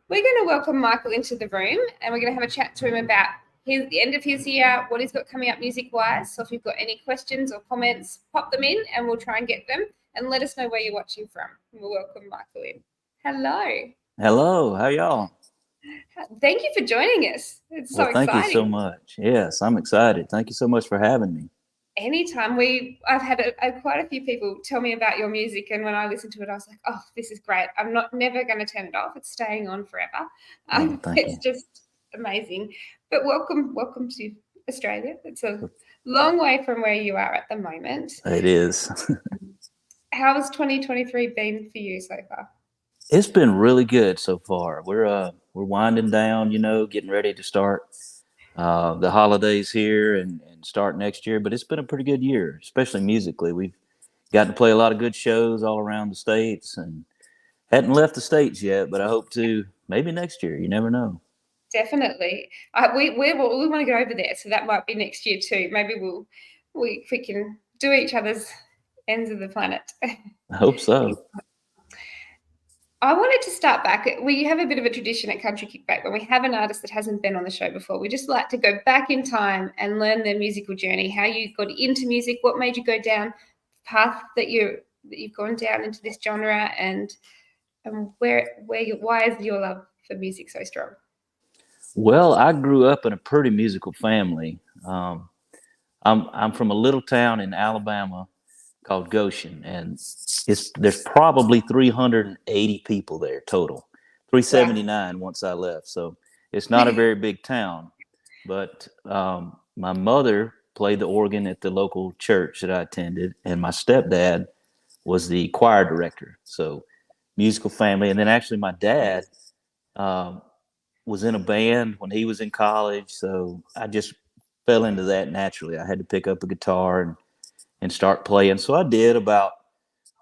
we're going to welcome Michael into the room, and we're going to have a chat to him about the end of his year, what he's got coming up music-wise. So if you've got any questions or comments, pop them in, and we'll try and get them. And let us know where you're watching from. We'll welcome Michael in. Hello. Hello, how y'all? Thank you for joining us. It's so exciting. Thank you so much. Yes, I'm excited. Thank you so much for having me. Anytime. I've had quite a few people tell me about your music, and when I listened to it, I was like, oh, this is great. I'm never going to turn it off. It's staying on forever. It's just amazing. But welcome to Australia. It's a long way from where you are at the moment. It is. How has 2023 been for you so far? It's been really good so far. We're winding down, getting ready to start the holidays here and start next year. But it's been a pretty good year, especially musically. We've gotten to play a lot of good shows all around the States and hadn't left the States yet, but I hope to maybe next year. You never know. Definitely. We want to go over there, so that might be next year too. Maybe we can do each other's ends of the planet. I hope so. I wanted to start back. We have a bit of a tradition at Country Kickback when we have an artist that hasn't been on the show before. We just like to go back in time and learn their musical journey, how you got into music, what made you go down the path that you've gone down into this genre, and why is your love for music so strong? Well, I grew up in a pretty musical family. I'm from a little town in Alabama called Goshen, and there's probably 380 people there total. 379 once I left, so it's not a very big town. But my mother played the organ at the local church that I attended, and my stepdad was the choir director. So musical family, and then actually my dad was in a band when he was in college, so I just fell into that naturally. I had to pick up a guitar and start playing. So I did I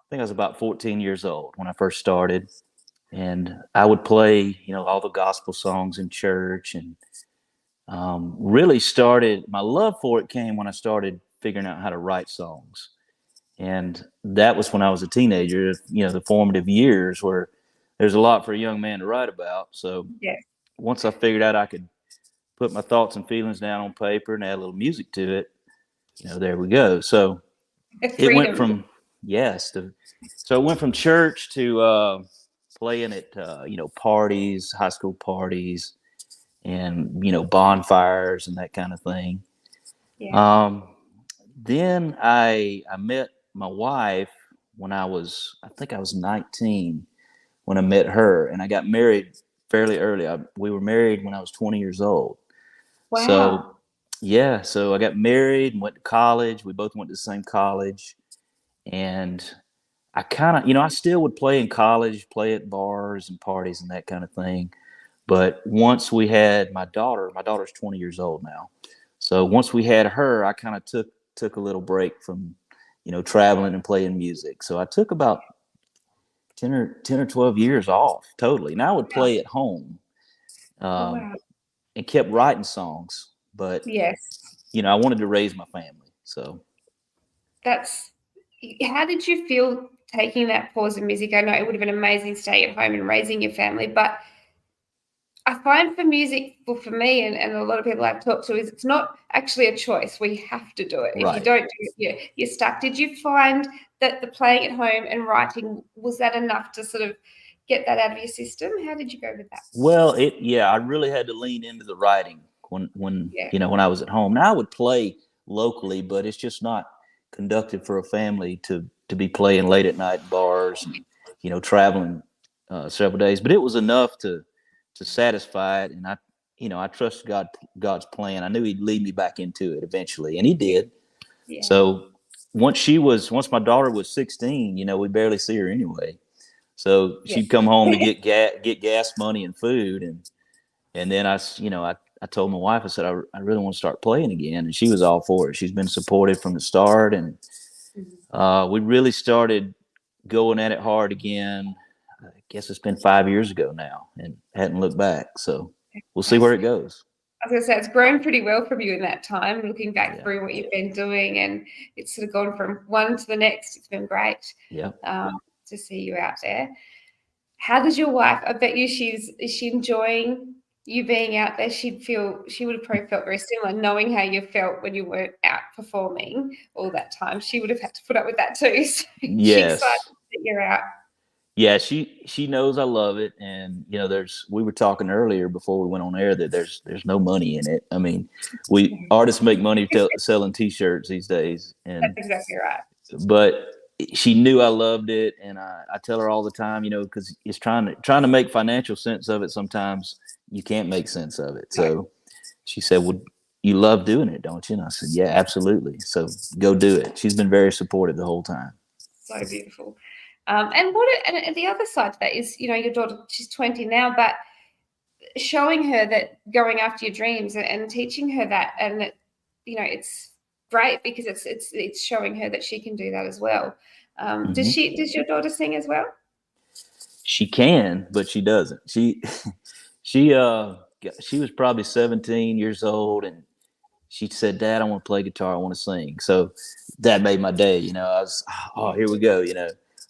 think I was about 14 years old when I first started. And I would play, all the gospel songs in church, and really started, my love for it came when I started figuring out how to write songs. And that was when I was a teenager, the formative years where there's a lot for a young man to write about. So once I figured out I could put my thoughts and feelings down on paper and add a little music to it, there we go. So it went from so it went from church to playing at parties, high school parties, and bonfires and that kind of thing. Then I met my wife when I think I was 19 when I met her, and I got married fairly early. We were married when I was 20 years old. Wow. So I got married and went to college. We both went to the same college. And I kind of, I still would play in college, play at bars and parties and that kind of thing. But once we had my daughter's 20 years old now. So once we had her, I kind of took a little break from, traveling and playing music. So I took about 10 or 12 years off totally. Now I would play at home and kept writing songs. But, I wanted to raise my family. So how did you feel taking that pause in music? I know it would have been amazing staying at home and raising your family, but I find for music, for me and a lot of people I've talked to, is it's not actually a choice. We have to do it. If you don't do it, you're stuck. Did you find that the playing at home and writing, was that enough to sort of get that out of your system? How did you go with that? Well, I really had to lean into the writing when when I was at home. Now I would play locally, but it's just not conductive for a family to be playing late at night bars and traveling several days. But it was enough to satisfy it, and I trusted God's plan. I knew He'd lead me back into it eventually, and He did. So once my daughter was 16, we barely see her anyway. So she'd come home to get gas money and food, and then I told my wife, I said, I really want to start playing again, and she was all for it. She's been supportive from the start, and we really started going at it hard again. I guess it's been 5 years ago now, and hadn't looked back. So we'll see where it goes. I was going to say, it's grown pretty well from you in that time, looking back through what you've been doing, and it's sort of gone from one to the next. It's been great to see you out there. How does your wife? I bet you is she enjoying you being out there? She would have probably felt very similar, knowing how you felt when you weren't out performing all that time. She would have had to put up with that too. So she's excited Yes. that you're out. Yeah, she knows I love it, and we were talking earlier before we went on air that there's no money in it. I mean, we artists make money selling T-shirts these days, That's and exactly right. but she knew I loved it, and I tell her all the time, because it's trying to make financial sense of it. Sometimes you can't make sense of it. So she said, "Well, you love doing it, don't you?" And I said, "Yeah, absolutely. So go do it." She's been very supportive the whole time. So beautiful. And the other side to that is, your daughter, she's 20 now, but showing her that going after your dreams and teaching her that, and it's great because it's showing her that she can do that as well. Does your daughter sing as well? She can, but she doesn't. She was probably 17 years old, and she said, "Dad, I want to play guitar. I want to sing." So that made my day. I was, oh, here we go.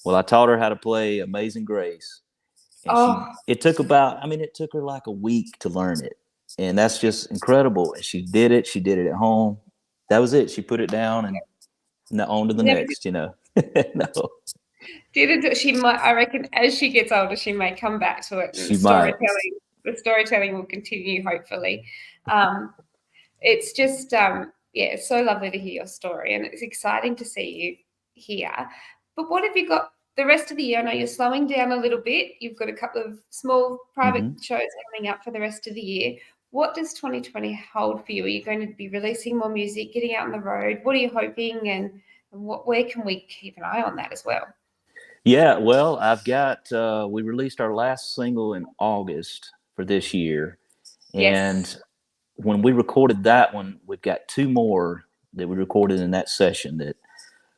Well, I taught her how to play Amazing Grace, and it took her like a week to learn it, and that's just incredible. And she did it. She did it at home. That was it. She put it down and now on to the next. No. She might. I reckon as she gets older, she may come back to it, and the storytelling will continue. Hopefully, it's just it's so lovely to hear your story, and it's exciting to see you here. But what have you got the rest of the year? I know you're slowing down a little bit. You've got a couple of small private shows coming up for the rest of the year. What does 2020 hold for you? Are you going to be releasing more music, getting out on the road? What are you hoping, and where can we keep an eye on that as well? Yeah, well, I've got we released our last single in August for this year, and when we recorded that one, we've got two more that we recorded in that session that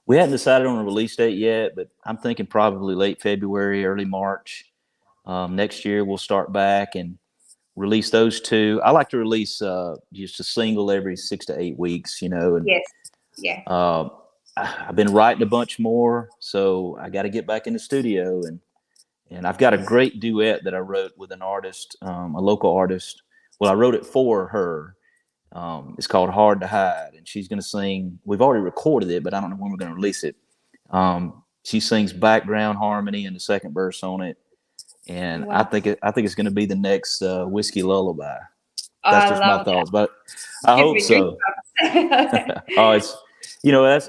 we hadn't decided on a release date yet, but I'm thinking probably late February, early March. Next year we'll start back and release those two. I like to release just a single every 6 to 8 weeks, And, I've been writing a bunch more, so I got to get back in the studio, and I've got a great duet that I wrote with an artist, a local artist. Well, I wrote it for her. It's called Hard to Hide, and she's going to sing. We've already recorded it, but I don't know when we're going to release it. She sings background harmony in the second verse on it, and I think it's going to be the next Whiskey Lullaby. That's just my thoughts, but I hope so.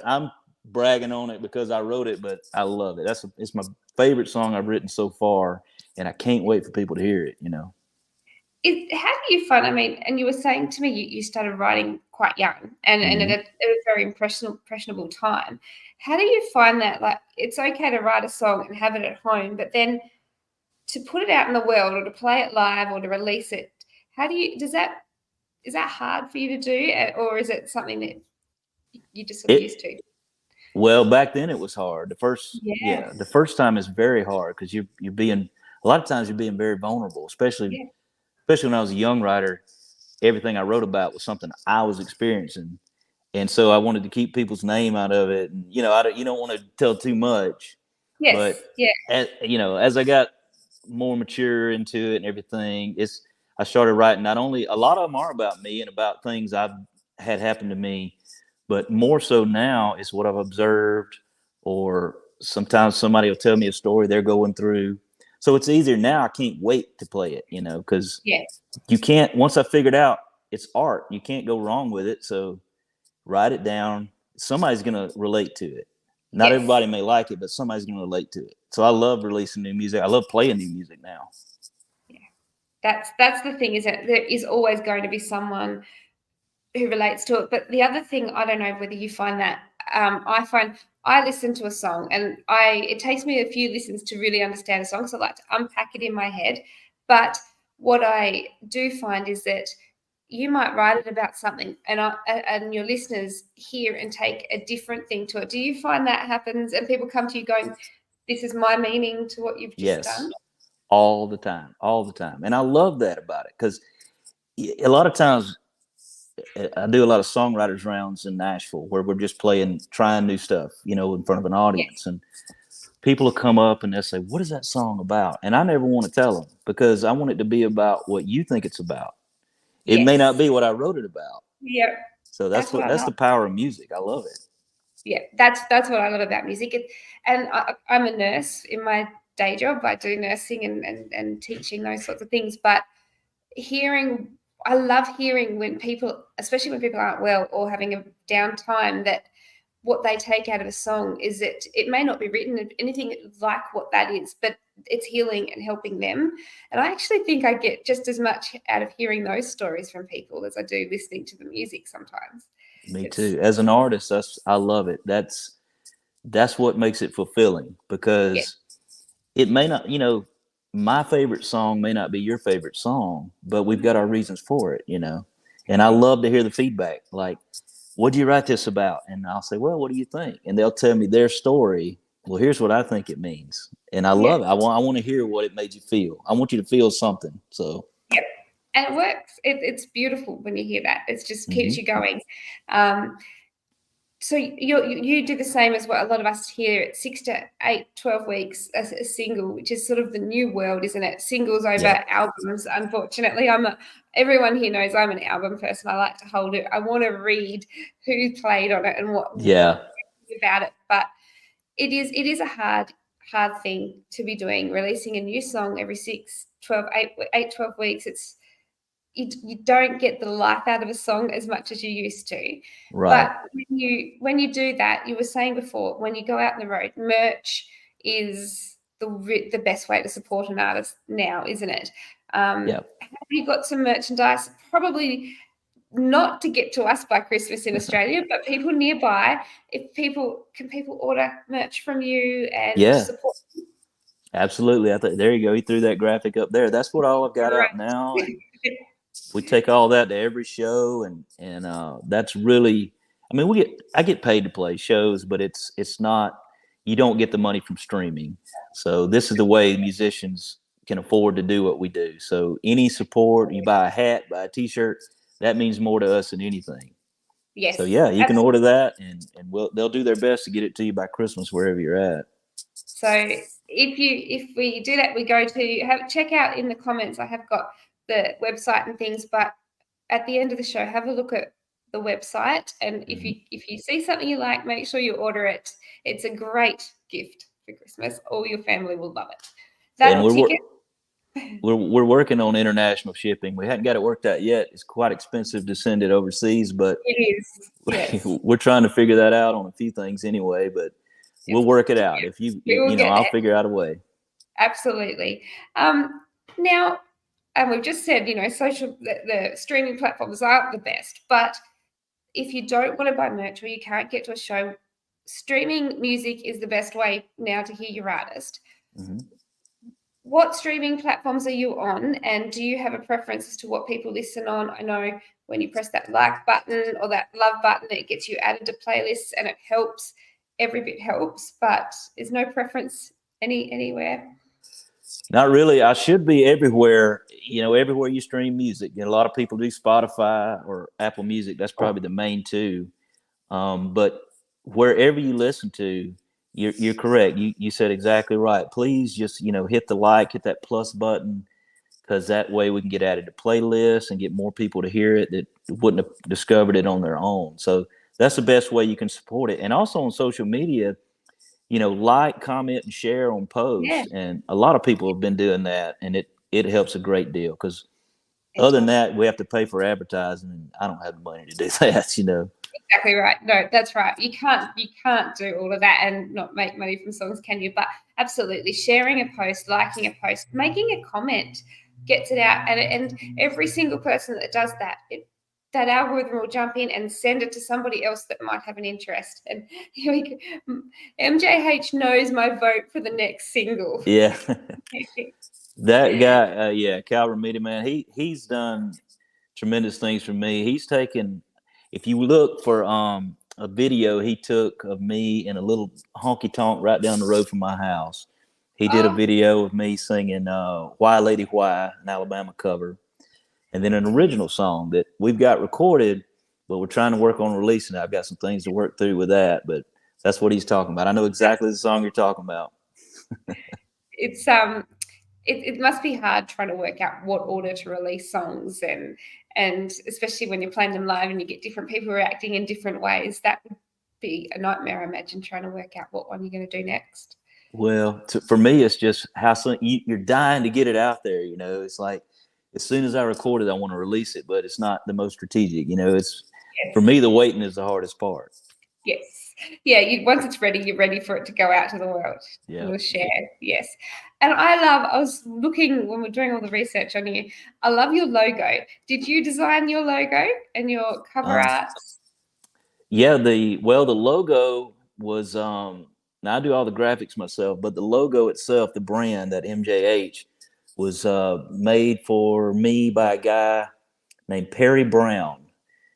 I'm bragging on it because I wrote it, but I love it. It's my favorite song I've written so far, and I can't wait for people to hear it. How do you find? I mean, and you were saying to me you started writing quite young, and at a very impressionable time. How do you find that? Like, it's okay to write a song and have it at home, but then to put it out in the world, or to play it live, or to release it, is that hard for you to do, or is it something that you just sort of used to? Well, back then it was hard. The first time is very hard because you're being a lot of times you're being very vulnerable, especially when I was a young writer. Everything I wrote about was something I was experiencing, and so I wanted to keep people's name out of it. And you don't want to tell too much. Yes. But as I got more mature into it and everything, I started writing. Not only a lot of them are about me and about things I've had happen to me, but more so now is what I've observed, or sometimes somebody will tell me a story they're going through. So it's easier now. I can't wait to play it, because you can't. Once I figured out it's art, you can't go wrong with it. So write it down. Somebody's going to relate to it. Not everybody may like it, but somebody's going to relate to it. So I love releasing new music. I love playing new music now. Yeah, that's the thing, is that there is always going to be someone who relates to it. But the other thing, I don't know whether you find that, I find I listen to a song and it takes me a few listens to really understand a song, because I like to unpack it in my head. But what I do find is that you might write it about something, and your listeners hear and take a different thing to it. Do you find that happens, and people come to you going, "This is my meaning to what you've just done"? All the time, and I love that about it, because a lot of times I do a lot of songwriters rounds in Nashville where we're just trying new stuff, in front of an audience, and people will come up and they'll say, "What is that song about?" And I never want to tell them because I want it to be about what you think it's about. It may not Yes. be what I wrote it about. Yeah. So That's what I that's the love. power of music. I love it. Yeah, that's what I love about music. And I'm a nurse in my day job. I do nursing and teaching, those sorts of things. But hearing, I love hearing when people, especially when people aren't well or having a downtime, that what they take out of a song is that it may not be written anything like what that is, but it's healing and helping them. And I actually think I get just as much out of hearing those stories from people as I do listening to the music sometimes. Me It's too. As an artist, I love it. That's what makes it fulfilling yeah, because it may not, my favorite song may not be your favorite song, but we've got our reasons for it. And I love to hear the feedback. Like, what do you write this about? And I'll say, well, what do you think? And they'll tell me their story. Well, here's what I think it means. And I yeah. love it. I want to hear what it made you feel. I want you to feel something. So, Yep. And it works. It's beautiful when you hear that. It just keeps mhm. you going. Um, so you do the same as what a lot of us hear at 6 to 8, 12 weeks as a single, which is sort of the new world, isn't it? Singles over Yeah. albums. Unfortunately, everyone here knows I'm an album person. I like to hold it. I want to read who played on it and what Yeah. about it. But it is a hard thing to be doing, releasing a new song every 6, 12, 8, 12 weeks. You don't get the life out of a song as much as you used to. Right. But when you do that, you were saying before, when you go out on the road, merch is the best way to support an artist now, isn't it? Yeah. Have you got some merchandise? Probably not to get to us by Christmas in Australia, but people nearby. Can people order merch from you and Yeah. support? Absolutely. I think there you go. He threw that graphic up there. That's what all I've got out now. And we take all that to every show and that's really, I mean, I get paid to play shows, but it's not, you don't get the money from streaming. So this is the way musicians can afford to do what we do. So any support, you buy a hat, buy a t-shirt, that means more to us than anything. Yes, So yeah, you can absolutely. order that and they'll do their best to get it to you by Christmas wherever you're at. So if we do that, we go to check out in the comments. I have got the website and things, but at the end of the show, have a look at the website, and if Mhm. you see something you like, make sure you order it. It's a great gift for Christmas. All your family will love it. And That'll ticket. we're working on international shipping. We hadn't got it worked out yet. It's quite expensive to send it overseas, but It is. Yes. we're trying to figure that out on a few things anyway. But we'll Yes. work it out. If We will get I'll there. figure out a way. Absolutely. Now, and we've just said, the streaming platforms aren't the best, but if you don't want to buy merch or you can't get to a show, streaming music is the best way now to hear your artist. Mm-hmm. What streaming platforms are you on, and do you have a preference as to what people listen on? I know when you press that like button or that love button, it gets you added to playlists and it helps. Every bit helps, but is no preference anywhere? Not really. I should be everywhere. Everywhere you stream music. A lot of people do Spotify or Apple Music. That's probably the main two. But wherever you listen to, you're correct. You said exactly right. Please just hit the like, hit that plus button, because that way we can get added to playlists and get more people to hear it that wouldn't have discovered it on their own. So that's the best way you can support it. And also on social media, like, comment, and share on Yeah, posts. And a lot of people have been doing that, and it helps a great deal because it other than does. that, we have to pay for advertising, and I don't have the money to do that. Exactly right. No, that's right. You can't do all of that and not make money from songs, can you? But absolutely, sharing a post, liking a post, making a comment gets it out, and every single person that does that, that algorithm will jump in and send it to somebody else that might have an interest. And here we go. MJH knows my vote for the next single. Yeah. That guy, yeah, Cal Ramita, man, he's done tremendous things for me. He's taken, if you look for a video he took of me in a little honky tonk right down the road from my house, he did a Oh, video of me singing "Why Lady Why," an Alabama cover, and then an original song that we've got recorded, but we're trying to work on releasing it. I've got some things to work through with that, but that's what he's talking about. I know exactly the song you're talking about. It's it must be hard trying to work out what order to release songs, and especially when you're playing them live and you get different people reacting in different ways. That would be a nightmare, I imagine, trying to work out what one you're going to do next. Well, for me, it's just how soon you're dying to get it out there. It's like as soon as I record it, I want to release it, but it's not the most strategic. It's for me, the waiting is the hardest part. Yes. Yeah, once it's ready, you're ready for it to go out to the world. Yeah. We'll share. Yes. And I was looking when we're doing all the research on you, I love your logo. Did you design your logo and your cover art? Yeah, the logo was now I do all the graphics myself, but the logo itself, the brand, that MJH, was made for me by a guy named Perry Brown.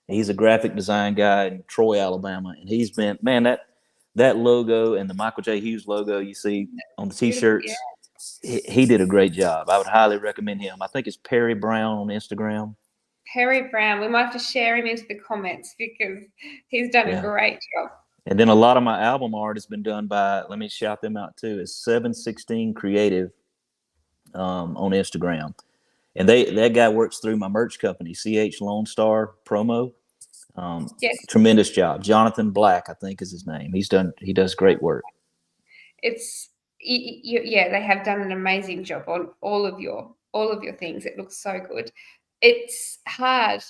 He's a graphic design guy in Troy, Alabama, and he's been, man, that logo and the Michael J. Hughes logo you see on the T-shirts, he did a great job. I would highly recommend him. I think it's Perry Brown on Instagram. Perry Brown. We might have to share him into the comments because he's done a great job. And then a lot of my album art has been done by, let me shout them out too, it's 716 Creative on Instagram. And that guy works through my merch company, CH Lone Star Promo. Tremendous job. Jonathan Black, I think, is his name. He does great work. They have done an amazing job on all of your things. It looks so good. It's hard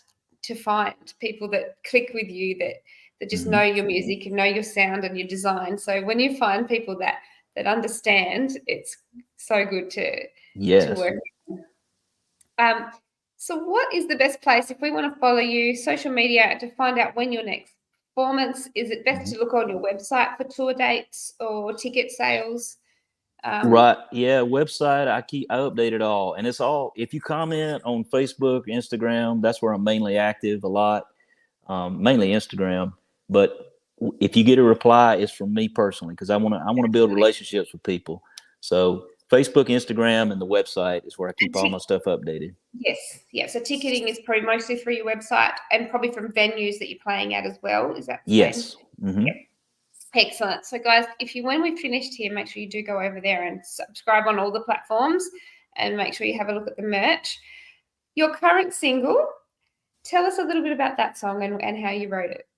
to find people that click with you, that just know your music and know your sound and your design. So when you find people that understand, it's so good to work with. So what is the best place if we want to follow you, social media, to find out when your next performance? Is it best to look on your website for tour dates or ticket sales? Right. Yeah. Website. I update it all. And it's all, if you comment on Facebook, Instagram, that's where I'm mainly active a lot. Mainly Instagram. But if you get a reply, it's from me personally, because I want to build relationships with people. So Facebook, Instagram, and the website is where I keep all my stuff updated. Yes. Yeah. So ticketing is probably mostly through your website and probably from venues that you're playing at as well. Is that the yes? Mm-hmm. Yep. Excellent. So guys, when we've finished here, make sure you do go over there and subscribe on all the platforms and make sure you have a look at the merch. Your current single, tell us a little bit about that song and how you wrote it.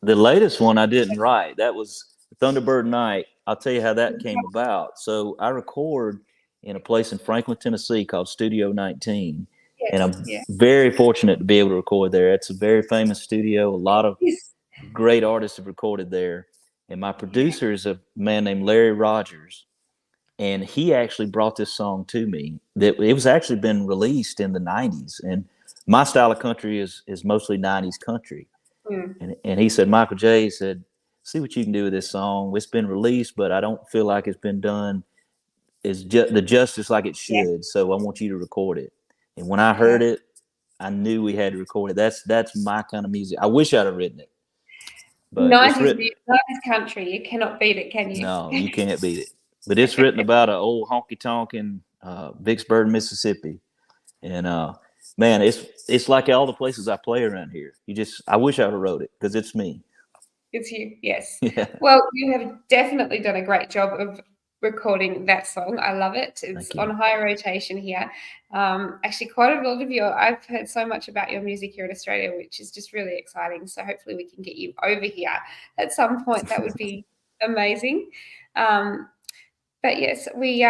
The latest one I didn't write. That was Thunderbird Night. I'll tell you how that came about. So I record in a place in Franklin, Tennessee called Studio 19. Yes, and I'm very fortunate to be able to record there. It's a very famous studio. A lot of great artists have recorded there. And my producer is a man named Larry Rogers. And he actually brought this song to me. That it was actually been released in the 90s. And my style of country is mostly 90s country. And he said, Michael J. said, see what you can do with this song. It's been released, but I don't feel like it's been done the justice like it should. Yeah. So I want you to record it. And when I heard it, I knew we had to record it. That's my kind of music. I wish I'd have written it. But 90s country, you cannot beat it, can you? No, you can't beat it. But it's written about an old honky-tonk in Vicksburg, Mississippi. And man, it's like all the places I play around here. I wish I would have wrote it because it's me. It's you, yes. Yeah. Well, you have definitely done a great job of recording that song. I love it. It's on high rotation here. Actually, quite a lot of I've heard so much about your music here in Australia, which is just really exciting. So hopefully we can get you over here at some point. That would be amazing. But yes, we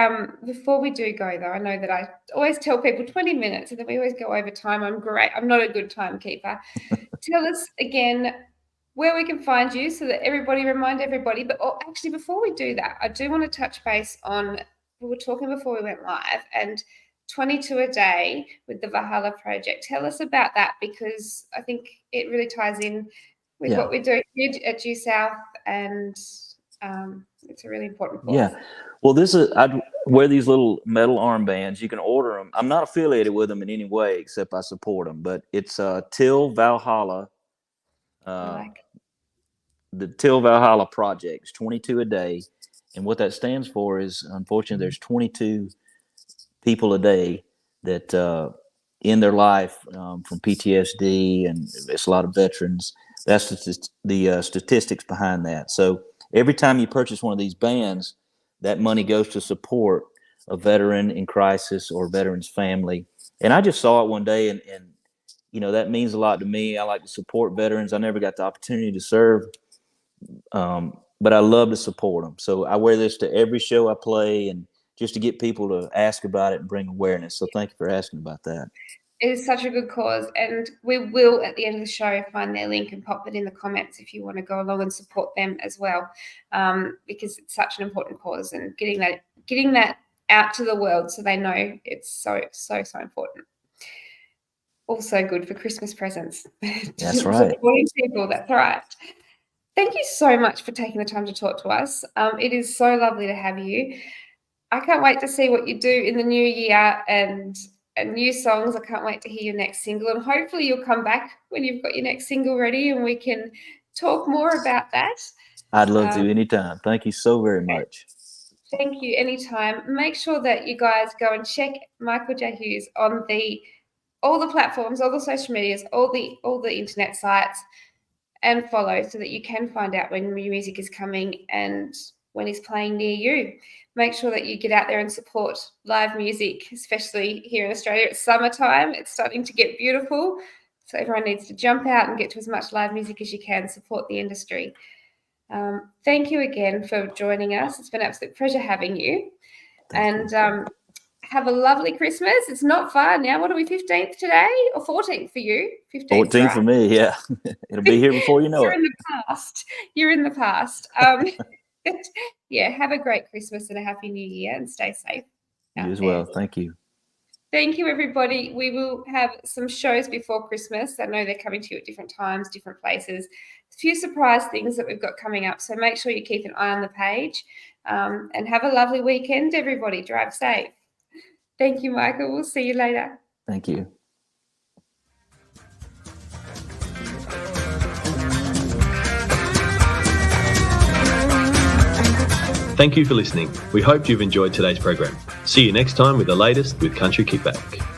before we do go though, I know that I always tell people 20 minutes and then we always go over time. I'm not a good timekeeper. Tell us again where we can find you so that remind everybody. But actually, before we do that, I do want to touch base on, we were talking before we went live, and 22 a day with the Valhalla project. Tell us about that, because I think it really ties in with what we're doing here at Due South, and it's a really important cause. Yeah. Well, I wear these little metal armbands. You can order them. I'm not affiliated with them in any way except I support them. But it's Till Valhalla. The Till Valhalla project. It's 22 a day. And what that stands for is, unfortunately, there's 22 people a day that in their life from PTSD, and it's a lot of veterans. That's the statistics behind that. So every time you purchase one of these bands, that money goes to support a veteran in crisis or veteran's family. And I just saw it one day, and that means a lot to me. I like to support veterans. I never got the opportunity to serve, but I love to support them. So I wear this to every show I play, and just to get people to ask about it and bring awareness. So thank you for asking about that. It is such a good cause, and we will at the end of the show find their link and pop it in the comments if you want to go along and support them as well, because it's such an important cause, and getting that out to the world so they know it's so important. Also good for Christmas presents. That's right. Supporting people, that's right. Thank you so much for taking the time to talk to us. It is so lovely to have you. I can't wait to see what you do in the new year and new songs. I can't wait to hear your next single, and hopefully you'll come back when you've got your next single ready and we can talk more about that. I'd love to anytime. Thank you so very much. Thank you. Anytime. Make sure that you guys go and check Michael J. Hughes on all the platforms, all the social medias, all the internet sites, and follow so that you can find out when new music is coming and when he's playing near you. Make sure that you get out there and support live music, especially here in Australia. It's summertime. It's starting to get beautiful. So everyone needs to jump out and get to as much live music as you can, support the industry. Thank you again for joining us. It's been an absolute pleasure having you. And have a lovely Christmas. It's not far now. What are we, 15th today or 14th for you? 14th right? For me, yeah. It'll be here before you know You're in the past. Yeah, have a great Christmas and a happy new year, and stay safe. You as well. Thank you. Thank you, everybody. We will have some shows before Christmas. I know they're coming to you at different times, different places. A few surprise things that we've got coming up. So make sure you keep an eye on the page, and have a lovely weekend, everybody. Drive safe. Thank you, Michael. We'll see you later. Thank you. Thank you for listening. We hope you've enjoyed today's program. See you next time with the latest with Country Kickback.